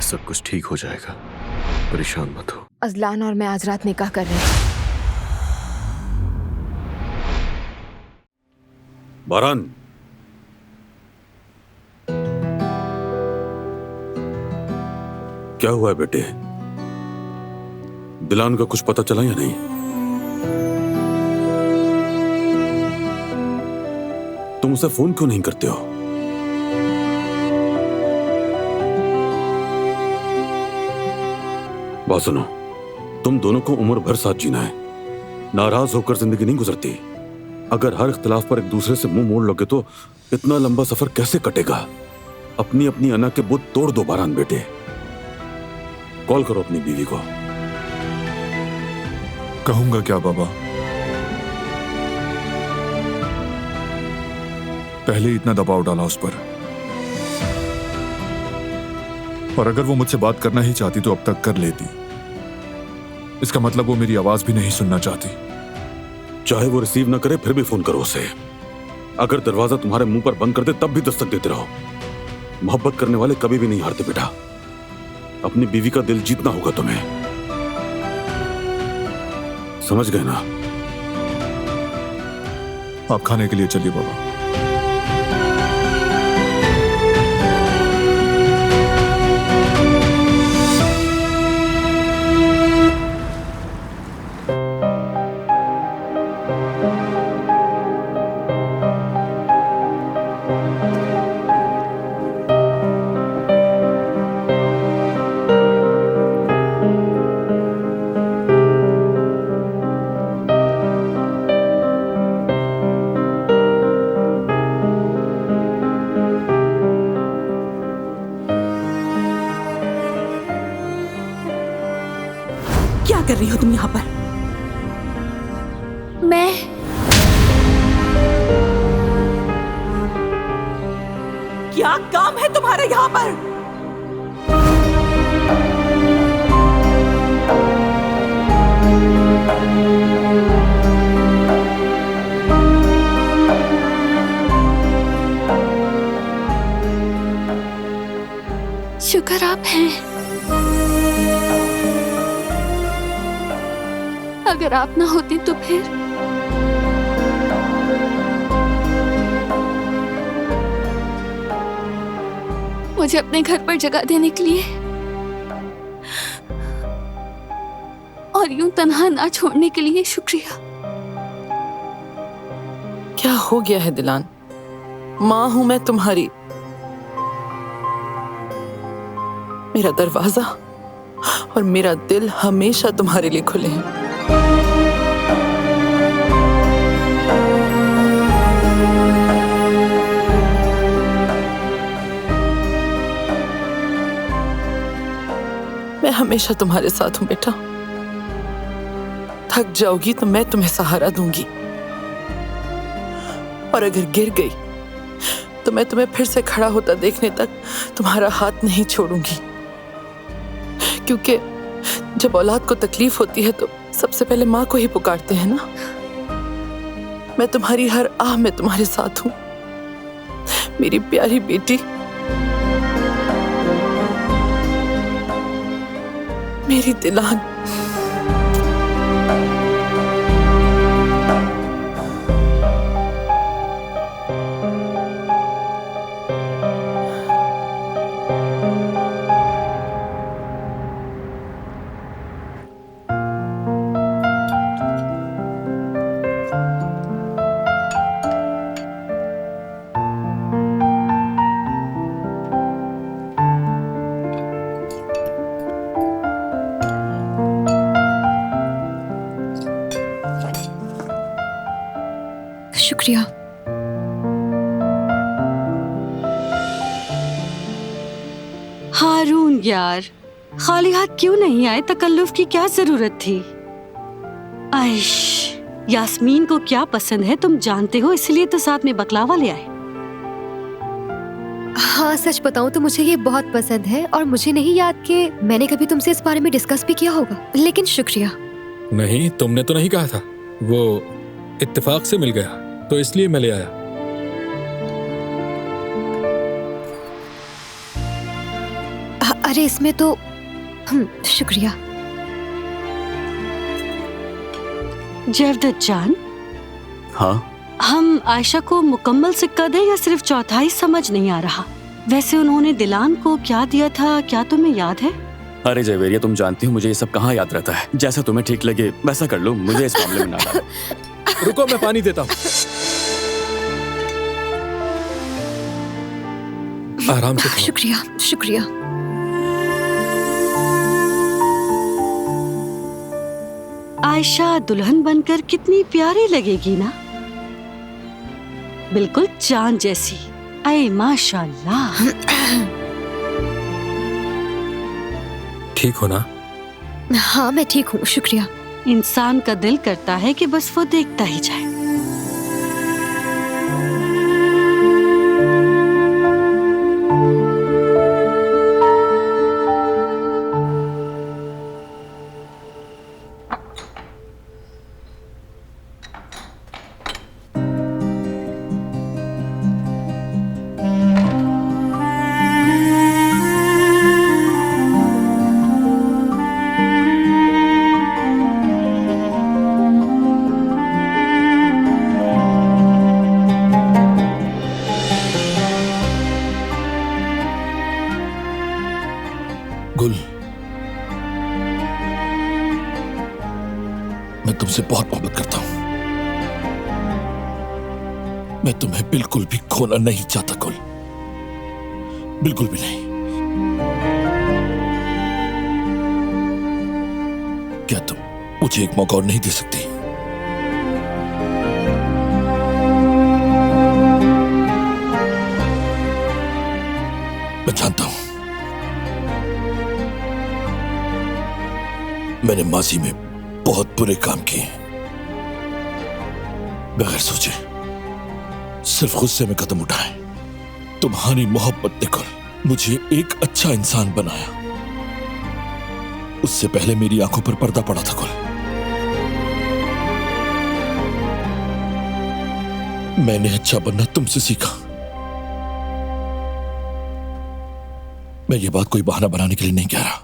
सब कुछ ठीक हो जाएगा, परेशान मत हो। अजलान और मैं आज रात निकाह कर रहे हैं। बारान, क्या हुआ है बेटे? दिलान का कुछ पता चला या नहीं? तुम उसे फोन क्यों नहीं करते हो? बात सुनो, तुम दोनों को उम्र भर साथ जीना है। नाराज होकर जिंदगी नहीं गुजरती। अगर हर इख्तिलाफ पर एक दूसरे से मुंह मोड़ लोगे तो इतना लंबा सफर कैसे कटेगा? अपनी अपनी अना के बुत तोड़ दो बारान बेटे। कॉल करो अपनी बीवी को। कहूंगा क्या बाबा? पहले इतना दबाव डाला उस पर, और अगर वो मुझसे बात करना ही चाहती तो अब तक कर लेती। इसका मतलब वो मेरी आवाज भी नहीं सुनना चाहती। चाहे वो रिसीव ना करे फिर भी फोन करो उसे। अगर दरवाजा तुम्हारे मुंह पर बंद कर दे तब भी दस्तक देते रहो। मोहब्बत करने वाले कभी भी नहीं हारते बेटा। अपनी बीवी का दिल जीतना होगा तुम्हें, समझ गए ना? आप खाने के लिए चलिए बाबा। क्या कर रही हो तुम यहाँ पर? मैं क्या काम है तुम्हारा यहाँ पर? शुक्र आप हैं। अगर आप ना होते तो फिर मुझे अपने घर पर जगह देने के लिए और यूं तन्हा ना छोड़ने के लिए शुक्रिया। क्या हो गया है दिलान? माँ हूं मैं तुम्हारी। मेरा दरवाजा और मेरा दिल हमेशा तुम्हारे लिए खुले हैं। मैं हमेशा तुम्हारे साथ हूं बेटा। थक जाओगी तो मैं तुम्हें सहारा दूंगी, और अगर गिर गई तो मैं तुम्हें फिर से खड़ा होता देखने तक तुम्हारा हाथ नहीं छोड़ूंगी। क्योंकि जब औलाद को तकलीफ होती है तो सबसे पहले माँ को ही पुकारते हैं ना। मैं तुम्हारी हर आह में तुम्हारे साथ हूं, मेरी प्यारी बेटी, मेरी दिलान। शुक्रिया। हारून यार, खाली हाथ क्यों नहीं आए? तकल्लुफ की क्या जरूरत थी? आइश, यास्मीन को क्या पसंद है तुम जानते हो, इसलिए तो साथ में बकलावा ले आए। हाँ, सच बताऊं तो मुझे ये बहुत पसंद है और मुझे नहीं याद कि मैंने कभी तुमसे इस बारे में डिस्कस भी किया होगा, लेकिन शुक्रिया। नहीं, तुमने तो नहीं कहा था। वो इत्तेफाक से मिल गया तो इसलिए मैं ले आया। अरे इसमें तो शुक्रिया। जयवदत्त जान, हाँ, हम आयशा को मुकम्मल सिक्का दें या सिर्फ चौथाई समझ नहीं आ रहा। वैसे उन्होंने दिलान को क्या दिया था, क्या तुम्हें याद है? अरे जयवेरिया, तुम जानती हो मुझे ये सब कहाँ याद रहता है। जैसा तुम्हें ठीक लगे वैसा कर लो, मुझे इस मामले में ना डालो। रुको, मैं पानी देता हूँ। आराम से खाओ। शुक्रिया शुक्रिया। आयशा दुल्हन बनकर कितनी प्यारी लगेगी ना, बिल्कुल चांद जैसी। अरे माशाल्लाह। ठीक हो ना? हाँ मैं ठीक हूँ, शुक्रिया। इंसान का दिल करता है कि बस वो देखता ही जाए। गुल, मैं तुमसे बहुत मोहब्बत करता हूं। मैं तुम्हें बिल्कुल भी खोना नहीं चाहता गुल, बिल्कुल भी नहीं। क्या तुम मुझे एक मौका और नहीं दे सकती? मैं जानता हूं मैंने माजी में बहुत बुरे काम किए, बगैर सोचे सिर्फ गुस्से में कदम उठाए। तुम्हारी मोहब्बत ने गुल मुझे एक अच्छा इंसान बनाया। उससे पहले मेरी आंखों पर पर्दा पड़ा था गुल। मैंने अच्छा बनना तुमसे सीखा। मैं ये बात कोई बहाना बनाने के लिए नहीं कह रहा।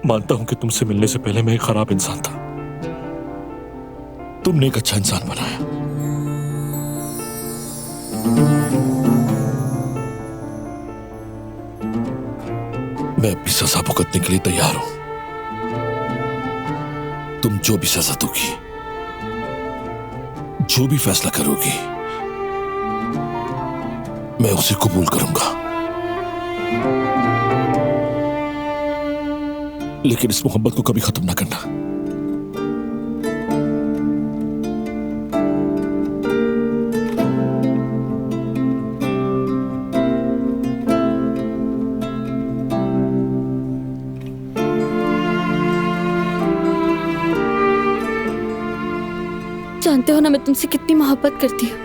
मानता हूं कि तुमसे मिलने से पहले मैं एक खराब इंसान था। तुमने एक अच्छा इंसान बनाया। मैं अपनी सजा भुगतने के लिए तैयार हूं। तुम जो भी सजा दोगी, जो भी फैसला करोगी, मैं उसे कबूल करूंगा। लेकिन इस मोहब्बत को कभी खत्म ना करना। जानते हो ना मैं तुमसे कितनी मोहब्बत करती हूँ,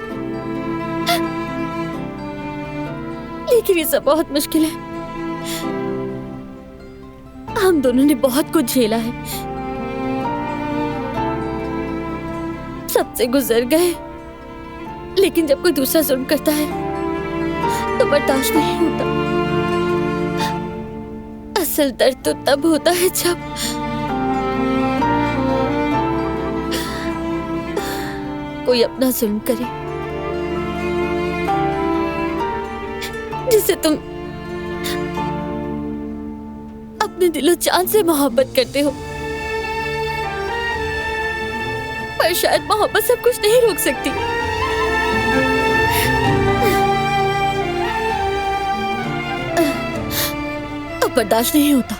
लेकिन ये सब बहुत मुश्किल है। हम दोनों ने बहुत कुछ झेला है, सबसे गुजर गए, लेकिन जब कोई दूसरा जुल्म करता है तो बर्दाश्त नहीं होता। असल दर्द तो तब होता है जब कोई अपना जुल्म करे, जिसे तुम अपने दिलो जान से मोहब्बत करते हो। पर शायद मोहब्बत सब कुछ नहीं रोक सकती। अब बर्दाश्त नहीं होता,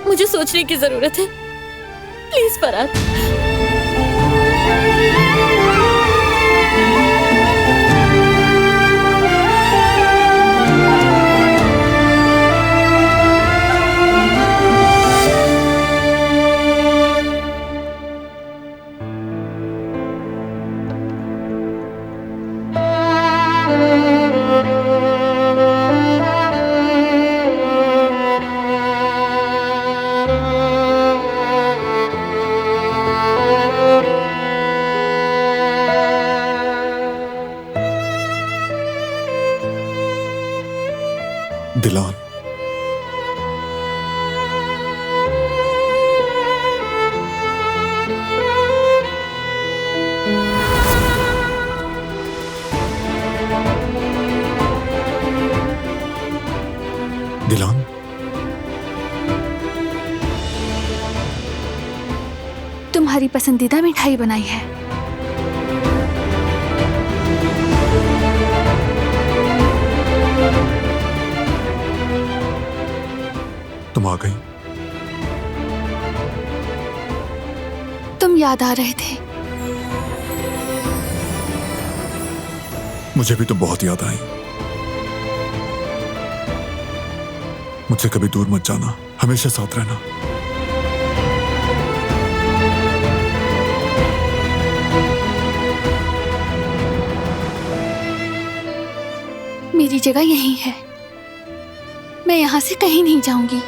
मुझे सोचने की जरूरत है। प्लीज फरहाद। दिलान, दिलान, तुम्हारी पसंदीदा मिठाई बनाई है। तुम आ गई। तुम याद आ रहे थे। मुझे भी तो बहुत याद आई। मुझसे कभी दूर मत जाना, हमेशा साथ रहना। मेरी जगह यहीं है, मैं यहां से कहीं नहीं जाऊंगी।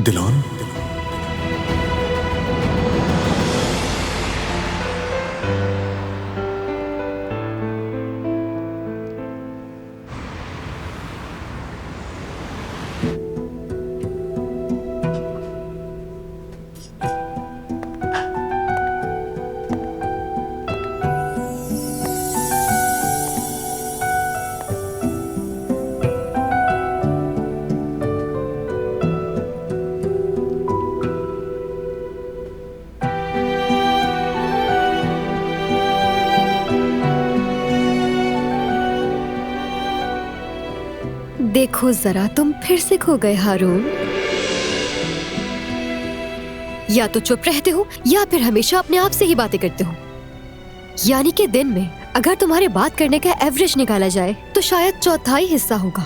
दिलान, देखो जरा, तुम फिर से खो गए हारून। या तो चुप रहते हो या फिर हमेशा अपने आप से ही बातें करते हो। यानी कि दिन में अगर तुम्हारे बात करने का एवरेज निकाला जाए तो शायद चौथाई हिस्सा होगा,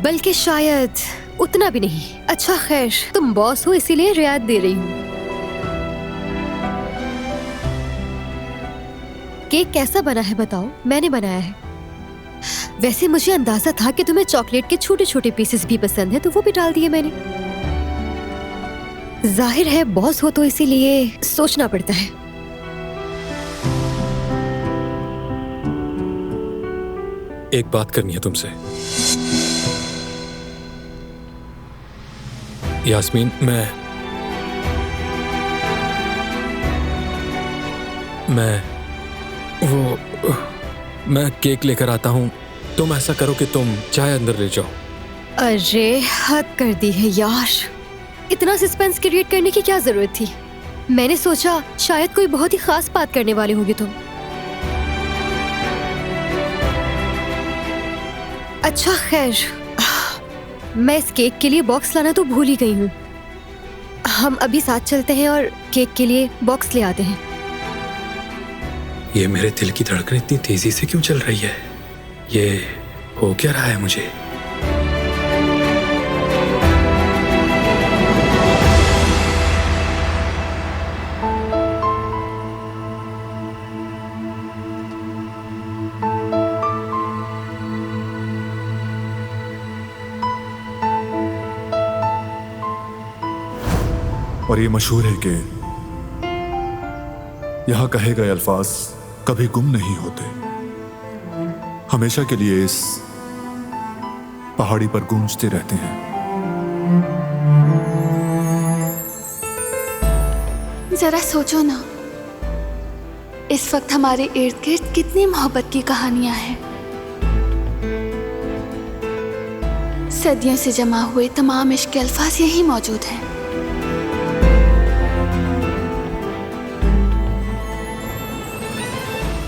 बल्कि शायद उतना भी नहीं। अच्छा खैर, तुम बॉस हो इसीलिए रियायत दे रही हूँ। केक कैसा बना है बताओ? मैंने बनाया है। वैसे मुझे अंदाजा था कि तुम्हें चॉकलेट के छोटे छोटे पीसेस भी पसंद है, तो वो भी डाल दिए मैंने। जाहिर है बॉस हो तो इसीलिए सोचना पड़ता है। एक बात करनी है तुमसे यास्मीन। मैं केक लेकर आता हूँ। तुम ऐसा करो कि तुम चाय अंदर ले जाओ। अरे हद कर दी है यार, इतना सस्पेंस क्रिएट करने की क्या जरूरत थी? मैंने सोचा शायद कोई बहुत ही खास बात करने वाले होगी तुम। अच्छा खैर, मैं इस केक के लिए बॉक्स लाना तो भूल ही गई हूँ। हम अभी साथ चलते हैं और केक के लिए बॉक्स ले आते हैं। ये मेरे दिल की धड़कन इतनी तेजी से क्यों चल रही है? ये हो क्या रहा है मुझे? और ये मशहूर है कि यहां कहे गए अल्फाज कभी गुम नहीं होते, हमेशा के लिए इस पहाड़ी पर गूंजते रहते हैं। जरा सोचो ना, इस वक्त हमारे इर्द गिर्द कितनी मोहब्बत की कहानियां हैं। सदियों से जमा हुए तमाम इश्क के अल्फाज यहीं मौजूद हैं।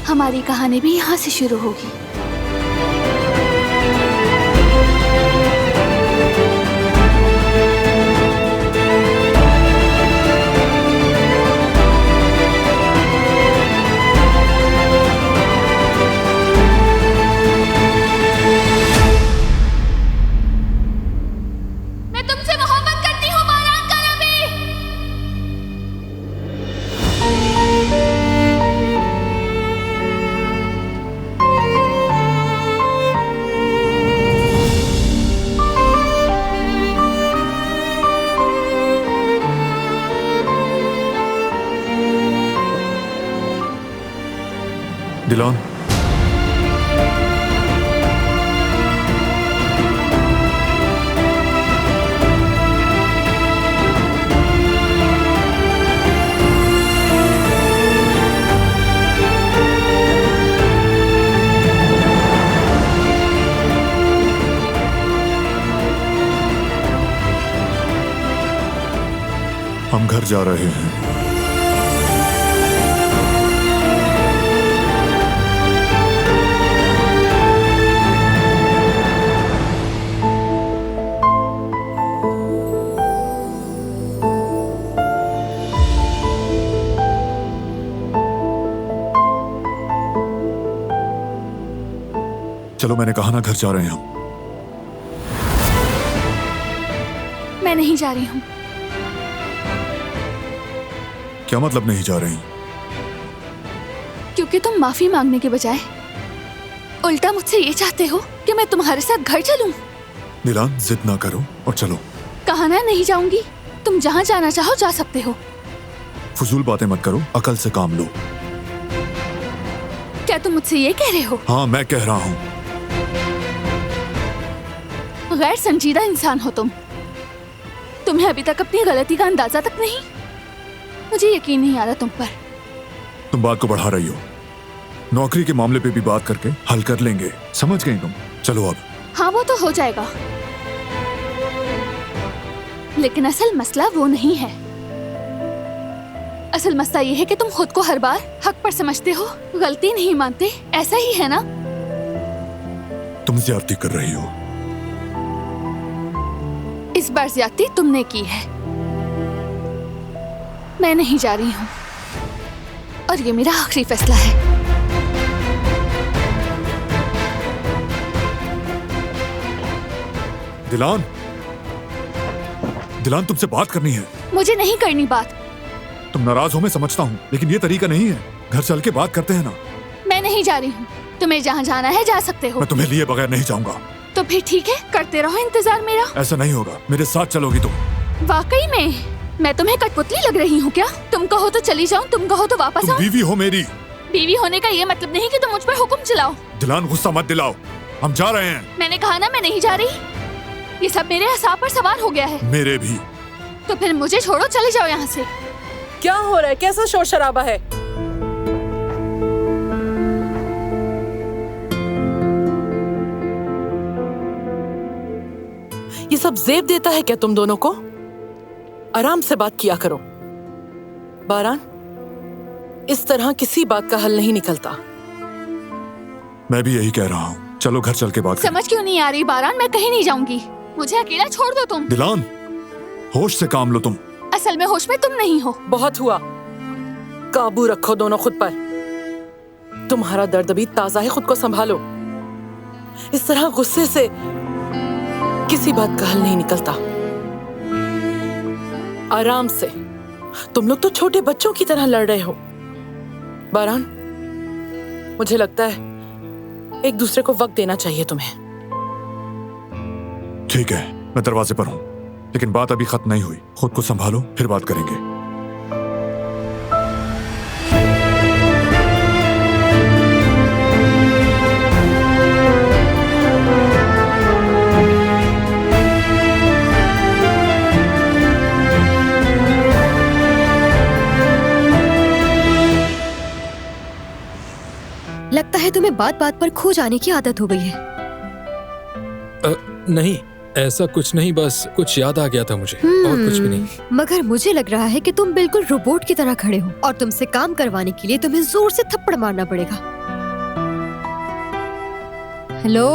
हमारी कहानी भी यहाँ से शुरू होगी। दिलान, हम घर जा रहे हैं। चलो, मैंने कहा ना घर जा रहे हैं हम। मैं नहीं जा रही हूँ। क्या मतलब नहीं जा रही? क्योंकि तुम माफी मांगने के बजाय उल्टा मुझसे ये चाहते हो कि मैं तुम्हारे साथ घर चलूं। दिलान, जिद ना करो और चलो। कहा ना नहीं जाऊंगी। तुम जहाँ जाना चाहो जा सकते हो। फजूल बातें मत करो, अकल से काम लो। क्या तुम मुझसे ये कह रहे हो? हाँ, मैं कह रहा हूँ। गैर संजीदा इंसान हो तुम। तुम्हें अभी तक अपनी गलती का अंदाजा तक नहीं। मुझे यकीन नहीं आ रहा तुम पर। तुम बात को बढ़ा रही हो। नौकरी के मामले पे भी बात करके हल कर लेंगे, समझ गई तुम? चलो अब। हाँ, वो तो हो जाएगा, लेकिन असल मसला वो नहीं है। असल मसला ये है कि तुम खुद को हर बार हक पर समझते हो, गलती नहीं मानते। ऐसा ही है ना? तुम ज्यादती कर रही हो। इस बार ज्यादती तुमने की है। मैं नहीं जा रही हूँ और ये मेरा आखिरी फैसला है। दिलान, दिलान, तुमसे बात करनी है। मुझे नहीं करनी बात। तुम नाराज हो, मैं समझता हूँ, लेकिन ये तरीका नहीं है। घर चल के बात करते हैं ना। मैं नहीं जा रही हूँ। तुम्हें जहाँ जाना है जा सकते हो। मैं तुम्हें लिए बगैर नहीं जाऊंगा। तो फिर ठीक है, करते रहो इंतजार मेरा। ऐसा नहीं होगा, मेरे साथ चलोगी तुम। वाकई में मैं तुम्हें कठपुतली लग रही हूँ क्या? तुम कहो तो चली जाऊँ, तुम कहो तो वापस आओ। बीवी हो मेरी। बीवी होने का ये मतलब नहीं कि तुम मुझ पर हुक्म चलाओ। दिलान, गुस्सा मत दिलाओ, हम जा रहे हैं। मैंने कहा ना मैं नहीं जा रही। ये सब मेरे हिसाब पर सवार हो गया है। मेरे भी। तो फिर मुझे छोड़ो, चले जाओ यहाँ से। क्या हो रहा है? कैसा शोर शराबा है? ये सब जेब देता है क्या तुम दोनों को? आराम से बात किया करो। बारान, इस तरह किसी बात का हल नहीं निकलता। मैं भी यही कह रहा हूँ। चलो घर चल के बात करें। समझ क्यों नहीं आ रही बारान? मैं कहीं नहीं जाऊंगी। मुझे अकेला छोड़ दो तुम। दिलान, होश से काम लो तुम। असल में होश में तुम नहीं हो। बहुत हुआ। काबू रखो दोनों खुद पर। तुम्हारा दर्द भी ताजा है, खुद को संभालो। इस तरह गुस्से से किसी बात का हल नहीं निकलता। आराम से। तुम लोग तो छोटे बच्चों की तरह लड़ रहे हो। बारान, मुझे लगता है एक दूसरे को वक्त देना चाहिए तुम्हें। ठीक है, मैं दरवाजे पर हूँ, लेकिन बात अभी खत्म नहीं हुई। खुद को संभालो, फिर बात करेंगे। लगता है तुम्हें बात बात पर खो जाने की आदत हो गई है। नहीं, ऐसा कुछ नहीं, बस कुछ याद आ गया था मुझे, और कुछ भी नहीं। मगर मुझे लग रहा है कि तुम बिल्कुल रोबोट की तरह खड़े हो और तुमसे काम करवाने के लिए तुम्हें जोर से थप्पड़ मारना पड़ेगा। हेलो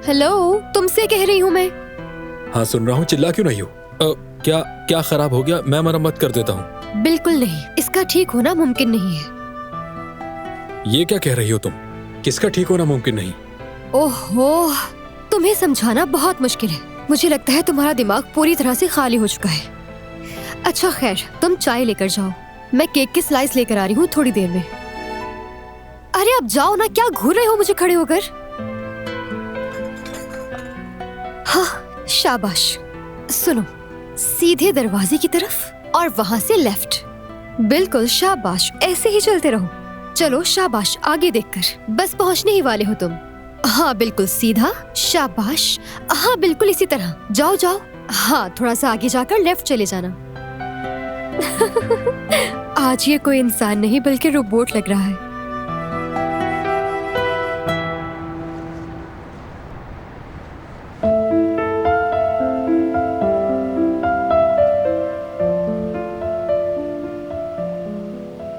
हेलो, तुमसे कह रही हूँ मैं। हाँ, सुन रहा हूँ, चिल्ला क्यों नहीं हो? क्या क्या खराब हो गया? मैं मरम्मत कर देता हूँ। बिल्कुल नहीं, इसका ठीक होना मुमकिन नहीं है। ये क्या कह रही हो तुम? किसका ठीक होना मुमकिन नहीं? ओहो, तुम्हें समझाना बहुत मुश्किल है। मुझे लगता है तुम्हारा दिमाग पूरी तरह से खाली हो चुका है। अच्छा खैर, तुम चाय लेकर जाओ, मैं केक की स्लाइस लेकर आ रही हूँ थोड़ी देर में। अरे अब जाओ ना, क्या घूर रहे हो मुझे खड़े होकर? हाँ, शाबाश। सुनो, सीधे दरवाजे की तरफ और वहां से लेफ्ट। बिल्कुल, शाबाश, ऐसे ही चलते रहो। चलो शाबाश, आगे देखकर, बस पहुंचने ही वाले हो तुम। हाँ बिल्कुल सीधा, शाबाश। हाँ बिल्कुल इसी तरह, जाओ जाओ। हाँ थोड़ा सा आगे जाकर लेफ्ट चले जाना। आज ये कोई इंसान नहीं बल्कि रोबोट लग रहा है।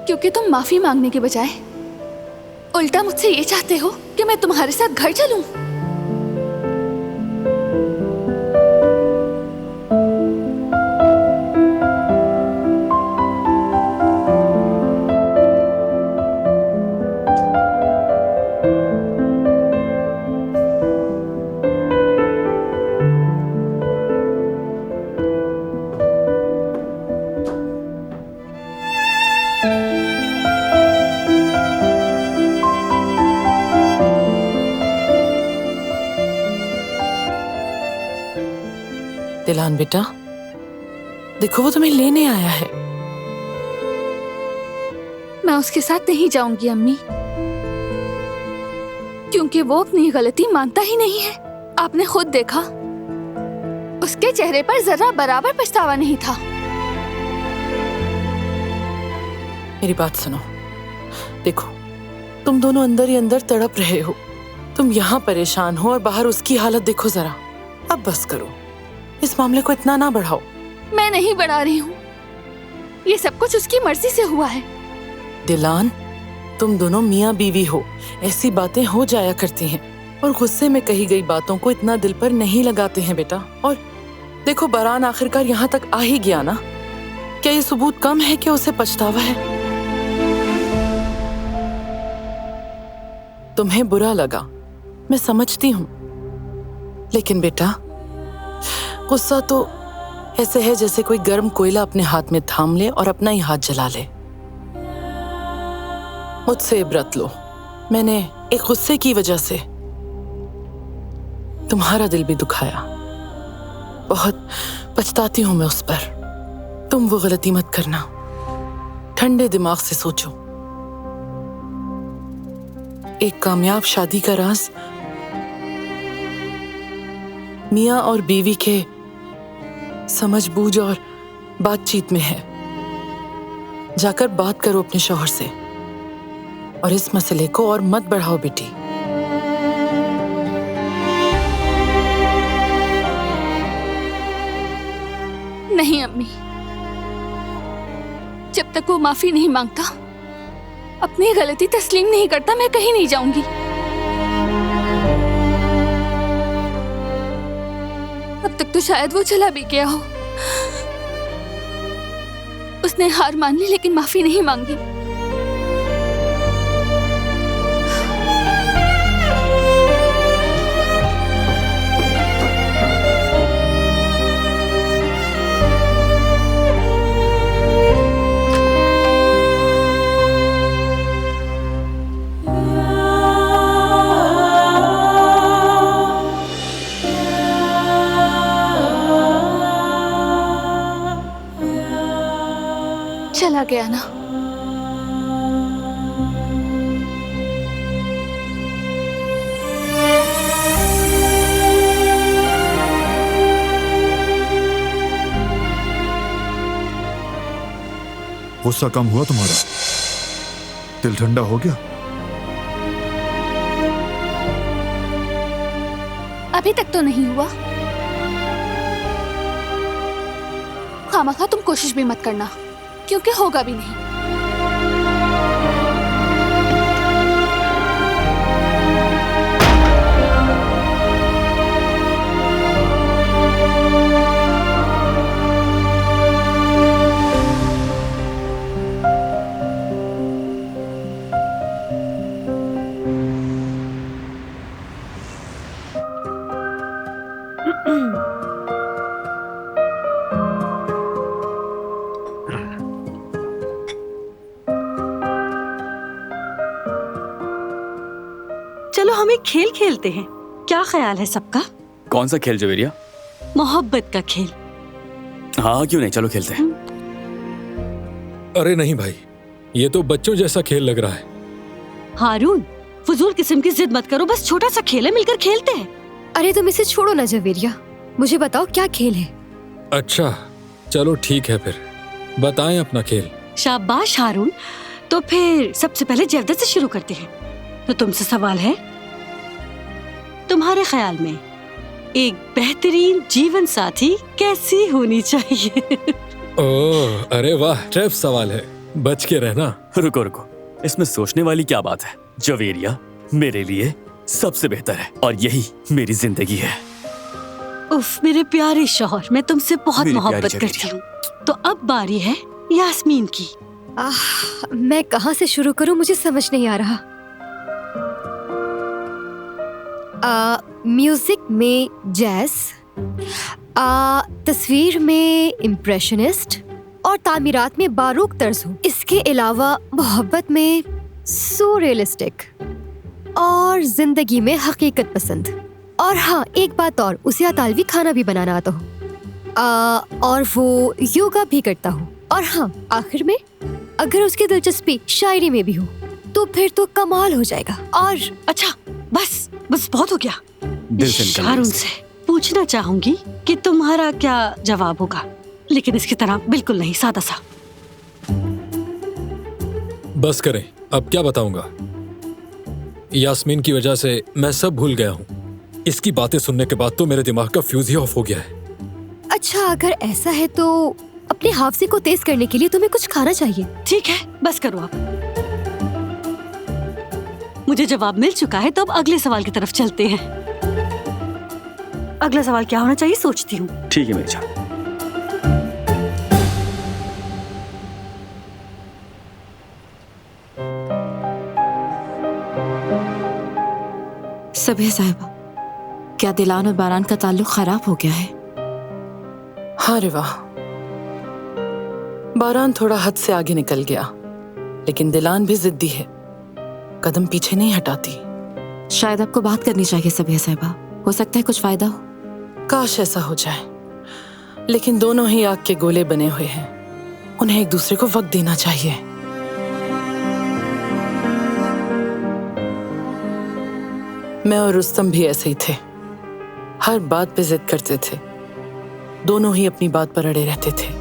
क्योंकि तुम माफी मांगने के बजाय उल्टा मुझसे ये चाहते हो कि मैं तुम्हारे साथ घर चलूं। दिलान बेटा, देखो वो तुम्हें लेने आया है। मैं उसके साथ नहीं जाऊंगी अम्मी, क्योंकि वो अपनी गलती मानता ही नहीं है। आपने खुद देखा, उसके चेहरे पर जरा बराबर पछतावा नहीं था। मेरी बात सुनो, देखो तुम दोनों अंदर ही अंदर तड़प रहे हो। तुम यहाँ परेशान हो और बाहर उसकी हालत देखो जरा। अब बस करो, इस मामले को इतना ना बढ़ाओ। मैं नहीं बढ़ा रही हूँ, ये सब कुछ उसकी मर्जी से हुआ है। दिलान, तुम दोनों मियाँ बीवी हो, ऐसी बातें हो जाया करती हैं और गुस्से में कही गई बातों को इतना दिल पर नहीं लगाते हैं बेटा। और देखो बरान आखिरकार यहाँ तक आ ही गया ना। क्या ये सबूत कम है कि उसे पछतावा है? तुम्हें बुरा लगा, मैं समझती हूँ, लेकिन बेटा गुस्सा तो ऐसे है जैसे कोई गर्म कोयला अपने हाथ में थाम ले और अपना ही हाथ जला ले। मुझसे इबरत लो, मैंने एक गुस्से की वजह से तुम्हारा दिल भी दुखाया। बहुत पछताती हूं मैं उस पर। तुम वो गलती मत करना, ठंडे दिमाग से सोचो। एक कामयाब शादी का राज मियाँ और बीवी के समझ बूझ और बातचीत में है। जाकर बात करो अपने शौहर से और इस मसले को और मत बढ़ाओ बेटी। नहीं अम्मी, जब तक वो माफी नहीं मांगता, अपनी गलती तस्लीम नहीं करता, मैं कहीं नहीं जाऊंगी। अब तक तो शायद वो चला भी गया हो। उसने हार मान ली लेकिन माफी नहीं मांगी। चला गया ना। गुस्सा कम हुआ तुम्हारा? दिल ठंडा हो गया? अभी तक तो नहीं हुआ। खामखा तुम कोशिश भी मत करना, क्योंकि होगा भी नहीं। चलो हम एक खेल खेलते हैं, क्या ख्याल है सबका? कौन सा खेल जवेरिया? मोहब्बत का खेल। हाँ क्यों नहीं, चलो खेलते हैं। अरे नहीं भाई, ये तो बच्चों जैसा खेल लग रहा है। हारून, फजूल किस्म की जिद मत करो, बस छोटा सा खेल है, मिलकर खेलते हैं। अरे तुम इसे छोड़ो ना जवेरिया, मुझे बताओ क्या खेल है। अच्छा चलो ठीक है, फिर बताएं अपना खेल। शाबाश हारून, तो फिर सबसे पहले जवदत से शुरू करते हैं। तो तुमसे सवाल है, तुम्हारे ख्याल में एक बेहतरीन जीवन साथी कैसी होनी चाहिए? ओह अरे वाह, टफ सवाल है, बच के रहना। रुको रुको, इसमें सोचने वाली क्या बात है। जवेरिया मेरे लिए सबसे बेहतर है और यही मेरी जिंदगी है। उफ मेरे प्यारे शौहर, मैं तुमसे बहुत मेरी मोहब्बत प्यारी करती हूँ। तो अब बारी है यास्मीन की। मैं कहाँ से शुरू करूँ, मुझे समझ नहीं आ रहा। म्यूजिक में जैज, तस्वीर में इम्प्रेशनिस्ट और तामीरात में बारूक तर्ज हो। इसके अलावा मोहब्बत में सूरियलिस्टिक और जिंदगी में हकीकत पसंद। और हाँ, एक बात और, उसे इतालवी खाना भी बनाना आता हो और वो योगा भी करता हो। और हाँ, आखिर में अगर उसकी दिलचस्पी शायरी में भी हो तो फिर तो कमाल हो जाएगा। और अच्छा बस बस बहुत हो गया। दिल से निकल हारून से पूछना चाहूंगी कि तुम्हारा क्या जवाब होगा, लेकिन इसकी तरह बिल्कुल नहीं, सादा सा। बस करें, अब क्या बताऊंगा। यास्मीन की वजह से मैं सब भूल गया हूँ। इसकी बातें सुनने के बाद तो मेरे दिमाग का फ्यूज ही ऑफ हो गया है। अच्छा अगर ऐसा है तो अपने हाफजे को तेज करने के लिए तुम्हें कुछ खाना चाहिए। ठीक है, बस करो आप। मुझे जवाब मिल चुका है, तो अब अगले सवाल की तरफ चलते हैं। अगला सवाल क्या होना चाहिए सोचती हूँ। ठीक है मेरी जान। सबिया साहिबा, क्या दिलान और बारान का ताल्लुक खराब हो गया है? हाँ रे वाह, बारान थोड़ा हद से आगे निकल गया, लेकिन दिलान भी जिद्दी है, कदम पीछे नहीं हटाती। शायद आपको बात करनी चाहिए सबिया साहिबा, हो सकता है कुछ फायदा हो। काश ऐसा हो जाए, लेकिन दोनों ही आग के गोले बने हुए हैं, उन्हें एक दूसरे को वक्त देना चाहिए। मैं और रुस्तम भी ऐसे ही थे, हर बात पे जिद करते थे, दोनों ही अपनी बात पर अड़े रहते थे।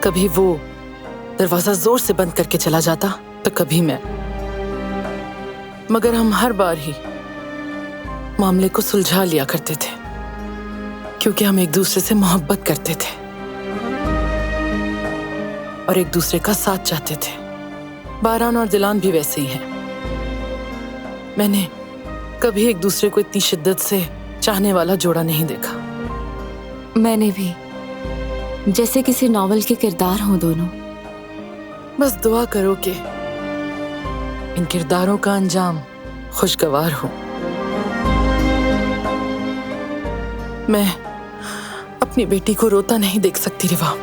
कभी वो दरवाजा जोर से बंद करके चला जाता तो कभी मैं, मगर हम हर बार ही मामले को सुलझा लिया करते थे, क्योंकि हम एक दूसरे से मोहब्बत करते थे और एक दूसरे का साथ चाहते थे। बारान और दिलान भी वैसे ही हैं। मैंने कभी एक दूसरे को इतनी शिद्दत से चाहने वाला जोड़ा नहीं देखा। मैंने भी, जैसे किसी नॉवेल के किरदार हों दोनों। बस दुआ करो कि इन किरदारों का अंजाम खुशगवार हो। मैं अपनी बेटी को रोता नहीं देख सकती रिवा।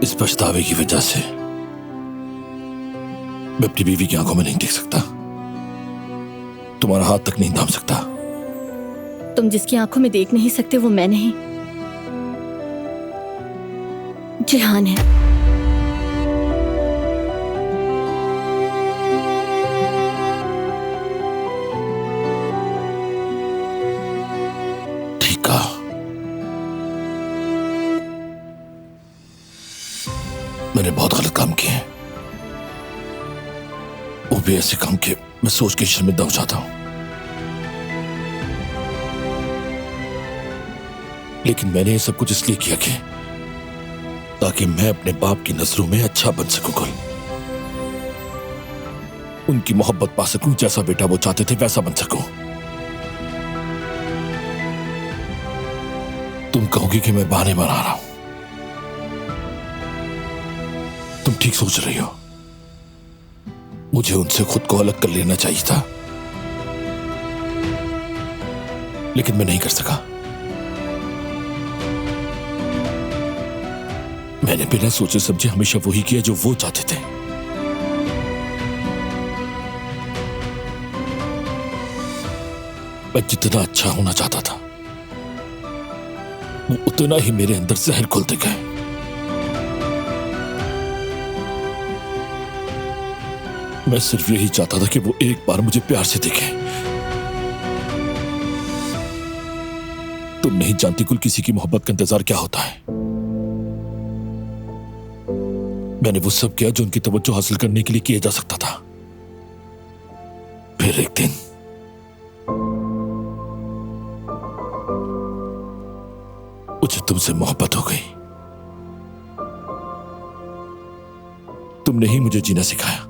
इस पछतावे की वजह से मैं अपनी बीवी की आंखों में नहीं देख सकता, तुम्हारा हाथ तक नहीं थाम सकता। तुम जिसकी आंखों में देख नहीं सकते वो मैं नहीं, जिहान है। ठीक कहा। मैंने बहुत गलत काम किए हैं, वो भी ऐसे काम के मैं सोच के शर्मिंदा हो जाता हूं। लेकिन मैंने ये सब कुछ इसलिए किया कि ताकि मैं अपने बाप की नजरों में अच्छा बन सकूं, कुल उनकी मोहब्बत पा सकूं, जैसा बेटा वो चाहते थे वैसा बन सकूं। तुम कहोगी कि मैं बहाने बना रहा हूं। तुम ठीक सोच रही हो। मुझे उनसे खुद को अलग कर लेना चाहिए था, लेकिन मैं नहीं कर सका। मैंने बिना सोचे समझे हमेशा वही किया जो वो चाहते थे। मैं जितना अच्छा होना चाहता था, वो उतना ही मेरे अंदर जहर घुलते गए। मैं सिर्फ यही चाहता था कि वो एक बार मुझे प्यार से देखे। तुम नहीं जानती कुल किसी की मोहब्बत का इंतजार क्या होता है। मैंने वो सब किया जो उनकी तवज्जो हासिल करने के लिए किया जा सकता था। फिर एक दिन मुझे तुमसे मोहब्बत हो गई। तुमने ही मुझे जीना सिखाया।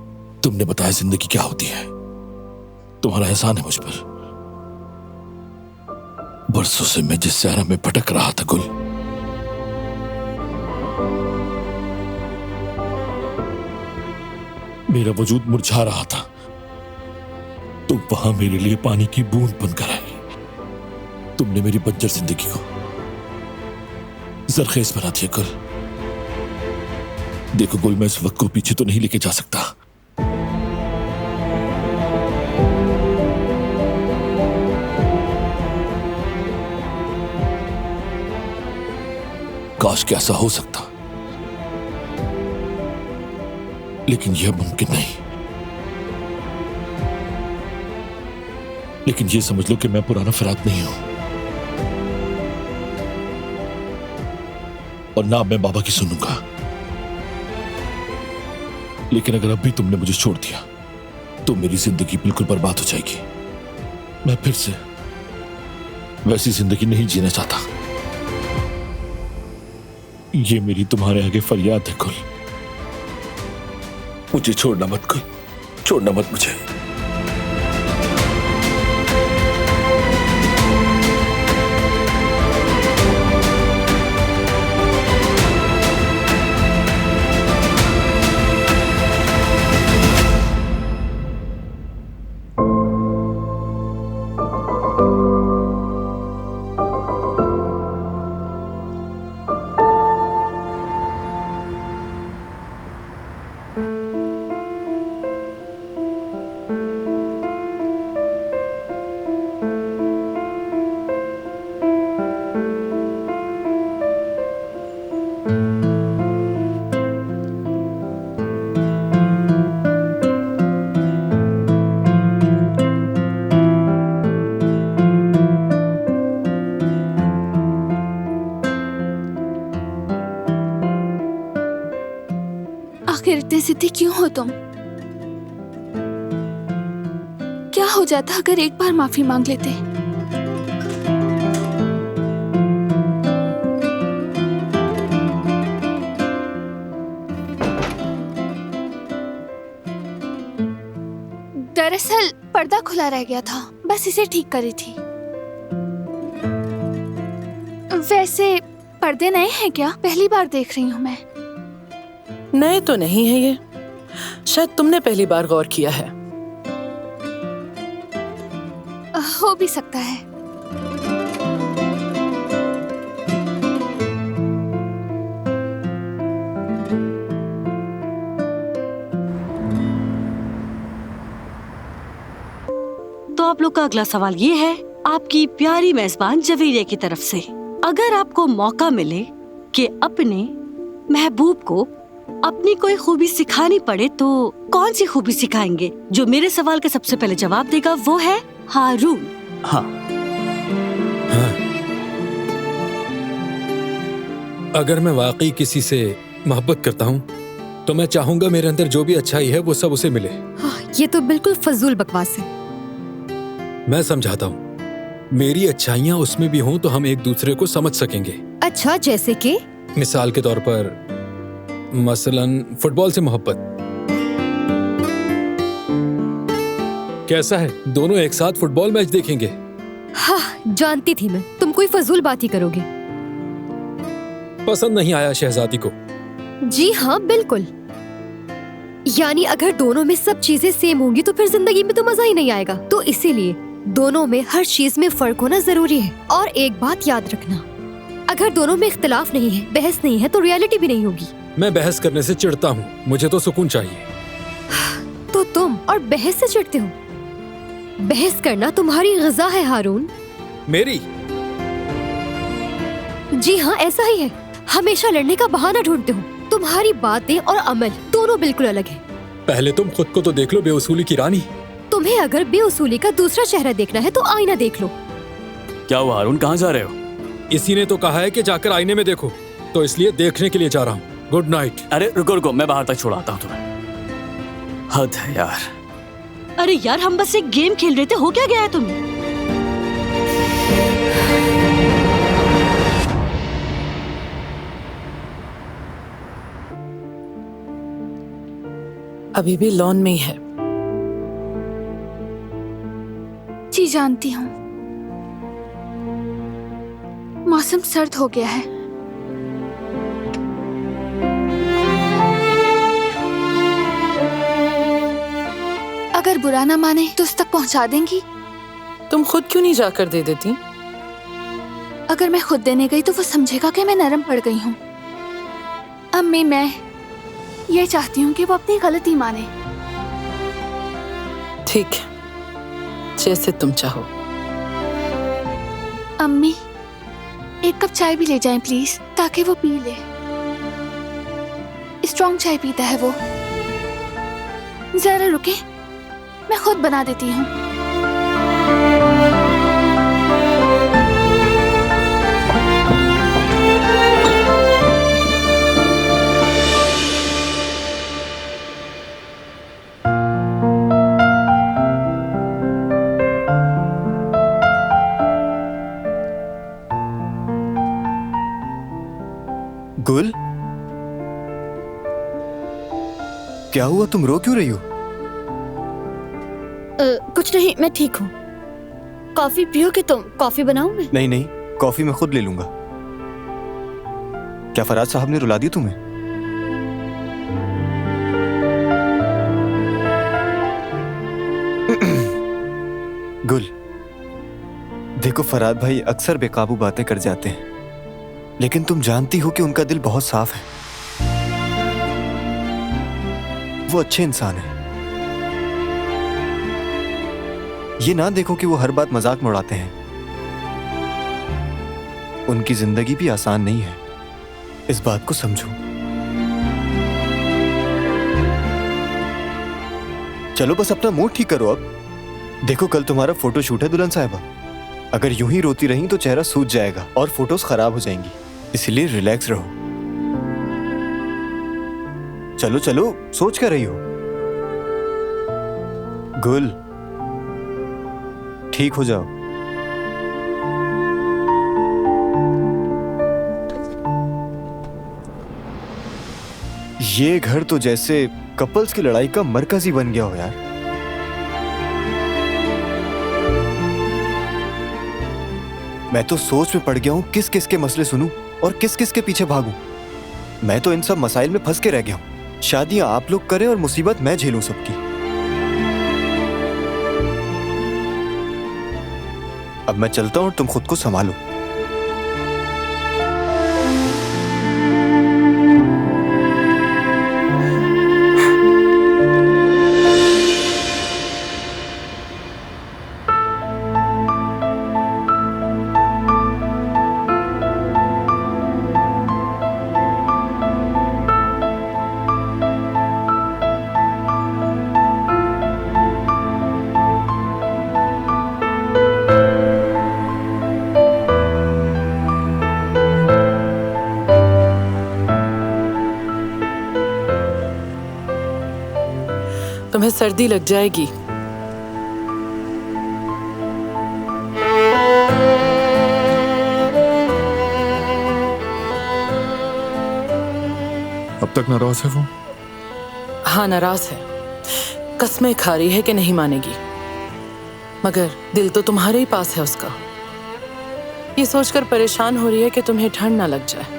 तुमने बताया जिंदगी क्या होती है। तुम्हारा एहसान है मुझ पर। बरसों से मैं जिस सहरा में भटक रहा था गुल, मेरा वजूद मुरझा रहा था, तुम वहां मेरे लिए पानी की बूंद बनकर आई। तुमने मेरी बंजर जिंदगी को जरखेज बना दिया गुल। देखो गुल, मैं इस वक्त को पीछे तो नहीं लेके जा सकता। काश कि ऐसा हो सकता, लेकिन यह मुमकिन नहीं। लेकिन यह समझ लो कि मैं पुराना फराद नहीं हूं, और ना मैं बाबा की सुनूंगा। लेकिन अगर अब भी तुमने मुझे छोड़ दिया तो मेरी जिंदगी बिल्कुल बर्बाद हो जाएगी। मैं फिर से वैसी जिंदगी नहीं जीना चाहता। ये मेरी तुम्हारे आगे फरियाद है कुल। मुझे छोड़ना मत कुल, छोड़ना मत मुझे। आखिर इतने जिद्दी क्यों हो तुम? क्या हो जाता अगर एक बार माफी मांग लेते? दरअसल पर्दा खुला रह गया था, बस इसे ठीक करी थी। वैसे पर्दे नए हैं क्या? पहली बार देख रही हूँ मैं। नए तो नहीं है ये, शायद तुमने पहली बार गौर किया है। हो भी सकता है। तो आप लोग का अगला सवाल ये है आपकी प्यारी मेजबान जवेरिया की तरफ से। अगर आपको मौका मिले कि अपने महबूब को अपनी कोई खूबी सिखानी पड़े तो कौन सी खूबी सिखाएंगे? जो मेरे सवाल का सबसे पहले जवाब देगा वो है हारून। हाँ। अगर मैं वाकई किसी से मोहब्बत करता हूँ तो मैं चाहूंगा मेरे अंदर जो भी अच्छाई है वो सब उसे मिले। ये तो बिल्कुल फजूल बकवास है। मैं समझाता हूँ, मेरी अच्छाइयाँ उसमें भी हों तो हम एक दूसरे को समझ सकेंगे। अच्छा, जैसे कि? मिसाल के तौर पर मसलन फुटबॉल से मोहब्बत। कैसा है, दोनों एक साथ फुटबॉल मैच देखेंगे? हाँ, जानती थी मैं तुम कोई फजूल बात ही करोगे। पसंद नहीं आया शहजादी को। जी हाँ, बिल्कुल। यानी अगर दोनों में सब चीजें सेम होंगी तो फिर जिंदगी में तो मजा ही नहीं आएगा। तो इसीलिए दोनों में हर चीज में फर्क होना जरूरी है। और एक बात याद रखना, अगर दोनों में इख्तिलाफ नहीं है, बहस नहीं है, तो रियलिटी भी नहीं होगी। मैं बहस करने से चिढ़ता हूँ, मुझे तो सुकून चाहिए। तो तुम और बहस से चिढ़ते हो? बहस करना तुम्हारी ग़िज़ा है हारून। मेरी? जी हाँ, ऐसा ही है। हमेशा लड़ने का बहाना ढूंढते हो। तुम्हारी बातें और अमल दोनों बिल्कुल अलग है। पहले तुम खुद को तो देख लो बेउसूली की रानी। तुम्हें अगर बेउसूली का दूसरा चेहरा देखना है तो आईना देख लो। क्या हुआ हारून, कहाँ जा रहे हो? इसी ने तो कहा है कि जाकर आईने में देखो, तो इसलिए देखने के लिए जा रहा हूँ। Good night. अरे रुको रुको, मैं बाहर तक छोड़ाता हूँ तुम्हें। हद है यार। अरे यार, हम बस एक गेम खेल रहे थे, हो क्या गया है तुम्हें? अभी भी लॉन में ही है। जी जानती हूँ, मौसम सर्द हो गया है। अगर बुरा ना माने तो उस तक पहुंचा देंगी? तुम खुद क्यों नहीं जाकर दे देती? अगर मैं खुद देने गई तो वो समझेगा कि मैं नरम पड़ गई हूँ। अम्मी, मैं ये चाहती हूँ कि वो अपनी गलती माने। ठीक है, जैसे तुम चाहो। अम्मी, एक कप चाय भी ले जाएं प्लीज, ताकि वो पी ले। स्ट्रॉन्ग चाय पीता है वो। जरा रुके, मैं खुद बना देती हूँ। गुल, क्या हुआ? तुम रो क्यों रही हो? कुछ नहीं, मैं ठीक हूँ। कॉफी पियोगे तुम? कॉफी बनाऊं मैं? नहीं नहीं, कॉफी मैं खुद ले लूंगा। क्या फराज साहब ने रुला दी तुम्हें? गुल, देखो फराद भाई अक्सर बेकाबू बातें कर जाते हैं, लेकिन तुम जानती हो कि उनका दिल बहुत साफ है। वो अच्छे इंसान हैं। ये ना देखो कि वो हर बात मजाक में उड़ाते हैं। उनकी जिंदगी भी आसान नहीं है, इस बात को समझो। चलो बस अपना मूड ठीक करो अब। देखो कल तुम्हारा फोटो शूट है दुल्हन साहिबा। अगर यूं ही रोती रही तो चेहरा सूज जाएगा और फोटोज खराब हो जाएंगी, इसलिए रिलैक्स रहो। चलो चलो, सोच कर रही हो? गुल, ठीक हो जाओ। ये घर तो जैसे कपल्स की लड़ाई का मरकज ही बन गया हो यार। मैं तो सोच में पड़ गया हूं किस किस के मसले सुनूं और किस किस के पीछे भागूं। मैं तो इन सब मसाइल में फंस के रह गया हूं। शादियां आप लोग करें और मुसीबत मैं झेलूं सबकी। अब मैं चलता हूं और तुम खुद को संभालो। तुम्हें सर्दी लग जाएगी। अब तक नाराज है वो? हाँ, नाराज है। कसमें खा रही है कि नहीं मानेगी, मगर दिल तो तुम्हारे ही पास है उसका। ये सोचकर परेशान हो रही है कि तुम्हें ठंड ना लग जाए।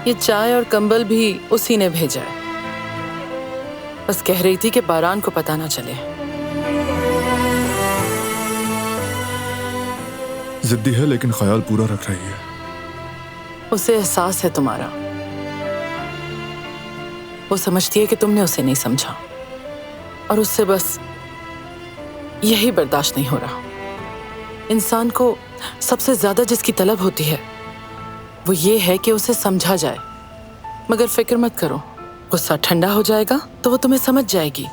ये चाय और कंबल भी उसी ने भेजा है। बस कह रही थी कि बारान को पता ना चले। जिद्दी है लेकिन ख्याल पूरा रख रही है। उसे एहसास है तुम्हारा। वो समझती है कि तुमने उसे नहीं समझा और उससे बस यही बर्दाश्त नहीं हो रहा। इंसान को सबसे ज्यादा जिसकी तलब होती है वो ये है कि उसे समझा जाए। मगर फिक्र मत करो, गुस्सा ठंडा हो जाएगा तो वो तुम्हें समझ जाएगी।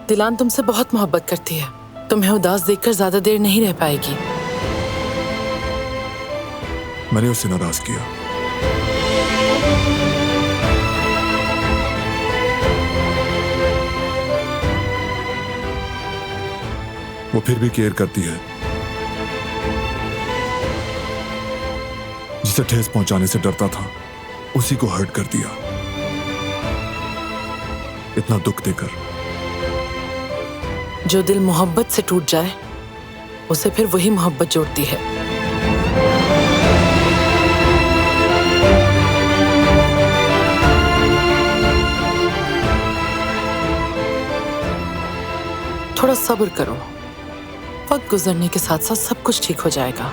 दिलान तुमसे बहुत मोहब्बत करती है, तुम्हें उदास देखकर ज्यादा देर नहीं रह पाएगी। मैंने उसे नाराज किया। वो फिर भी केयर करती है। जिसे ठेस पहुंचाने से डरता था उसी को हर्ट कर दिया, इतना दुख देकर। जो दिल मोहब्बत से टूट जाए उसे फिर वही मोहब्बत जोड़ती है। थोड़ा सब्र करो, वक्त गुजरने के साथ साथ सब कुछ ठीक हो जाएगा।